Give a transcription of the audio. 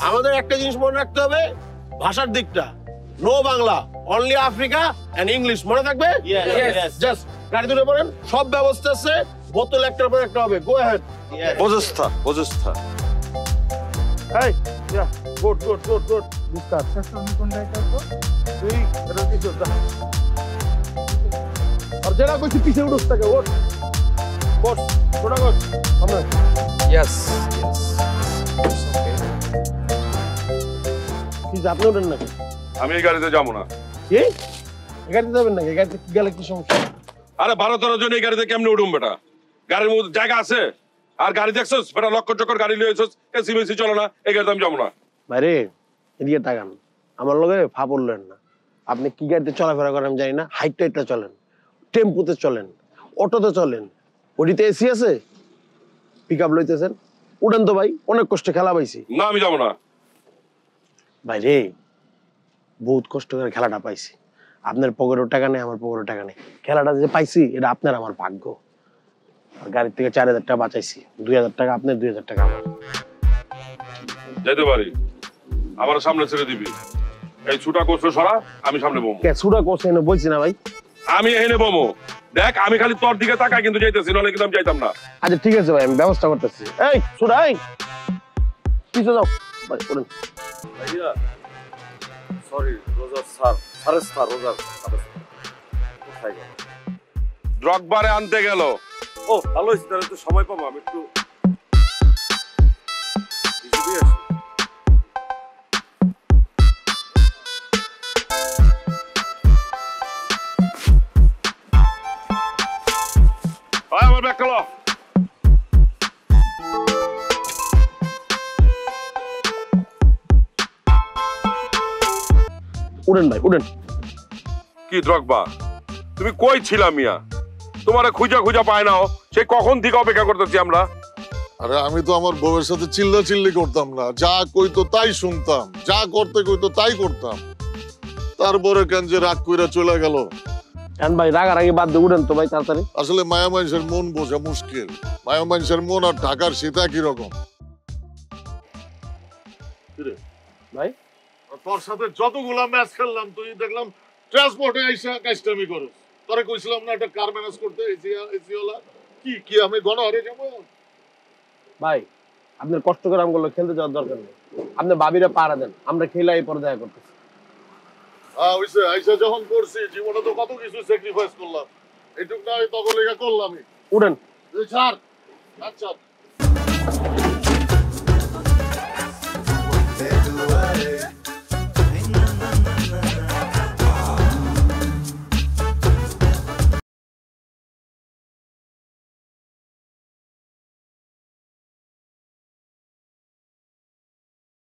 আমাদের একটা জিনিস মনে রাখতে হবে, ভাষার দিকটা no Bangla, only Africa and English, মনে থাকবে? জাস্ট গাড়ি তুলে পড়েন, সব ব্যবস্থা আছে, বোতল একটার পর একটা হবে। Go ahead. বোঝস্তা বোঝস্তা। এই yeah good good good good discuss. তুই এটা কি করছ? আর যেটা কইছি পিছে উঠছ থাকে, ওঠ ওঠ ছোটা কর আমরা। Yes yes okay. কি আপনি ওঠেন নাকি? আমি এই গাড়িতে যাবো না। কি এই গাড়িতে যাবেন নাকি? এই গাড়িতে কি গেলে কি সমস্যা? আরে 12-13 জন এই গাড়িতে কেমনে উঠুম বেটা? গাড়ির মধ্যে জায়গা আছে? আর গাড়ি দেখছস বেটা, লক্ষ চক্কর গাড়ি লইছস, এসি মেসি চলে না, এই গাড়িতে আমি যাবো না। ভাইরে এদিকে তাকান, আমার লগে ফা পড়লেন না। আপনি কি গাড়িতে চলাফেরা করেন আমি জানি না। হাইট টাইটটা চলেন, টেম্পুতে চলেন, অটোতে চলেন, ওটিতে এসি আছে, পিক আপ লইতেছেন, উড়েন তো ভাই, অনেক কষ্টে খেলা পাইছি। না আমি যাবো না। ভাইরে বহুত কষ্ট করে খেলাটা পাইছি। আপনার পকেটের টাকা নেই, আমার পকেটের টাকা নেই, খেলাটা যে পাইছি এটা আপনার আমার ভাগ্য। আর গাড়ির থেকে 4000 টাকা বাঁচাইছি, 2000 টাকা আপনার, 2000 টাকা আমার। যেতে পারি, আমার সামনে ছেড়ে দিবি। এই ছুটা করছো সরা, আমি সামনে বমো। কে ছুটা করছে এনে বলছি না ভাই? আমি এখানে বমো। দেখ আমি খালি তোর দিকে তাকাই কিন্তু যাইতেছি, নাহলে কিন্তু আমি যাইতাম না। আচ্ছা ঠিক আছে ভাই, আমি ব্যবস্থা করতেছি। এই ছুটা, এই পিছে যাও ভাই, ওরেন। ভাইয়া সরি, রোজার স্যার, স্যার রোজার কোথায় গেল? ড্রগবারে আনতে গেল। ও ভালো হয়েছে, তাহলে তো সময় পাবো, আমি একটু দিয়ে আসি। আমার ব্যাগ খেলো। উড়েন ভাই উড়েন। কি ড্রগবা, তুমি কই ছিলা মিয়া? তোমারে খুঁজা খুঁজা পায় না, সে কখন থেকে অপেক্ষা করতেছি আমরা। আরে আমি তো আমার বউয়ের সাথে চিল্লা চিল্লি করতাম না, যা কইতো তাই শুনতাম, যা করতে কইতো তাই করতাম। তারপরে কেন যে রাগ কইরা চলে গেল। এখন ভাই রাগারাগি বাদ দিয়ে উড়েন তো ভাই তাড়াতাড়ি। আসলে মায়া মানুষের মন বোঝা মুশকিল। মায়া মানুষের মন আর ঢাকার সীতা কি রকম। ভাই তোর সাথে যতগুলা ম্যাচ খেললাম, তুই দেখলাম ট্রান্সপোর্টে আইসা কাজটামি করস। তোরে কইছিলাম না একটা কার ম্যানেজ করতে, এসি ওলা কি কি আমি গণহারে যাবো? ভাই আপনার কষ্ট করে আমগুলো খেলতে যাওয়ার দরকার নেই, আপনি ভাবিরা পাড়া দেন, আমরা খেলা এই পরে দেখা করতেছি। হ্যাঁ ওইসে আইসা যখন করছি, জীবনে তো কত কিছু স্যাক্রিফাইস করলাম, এইটুক না তখন লেখা করলামই। উড়েন। ছাড় আচ্ছা।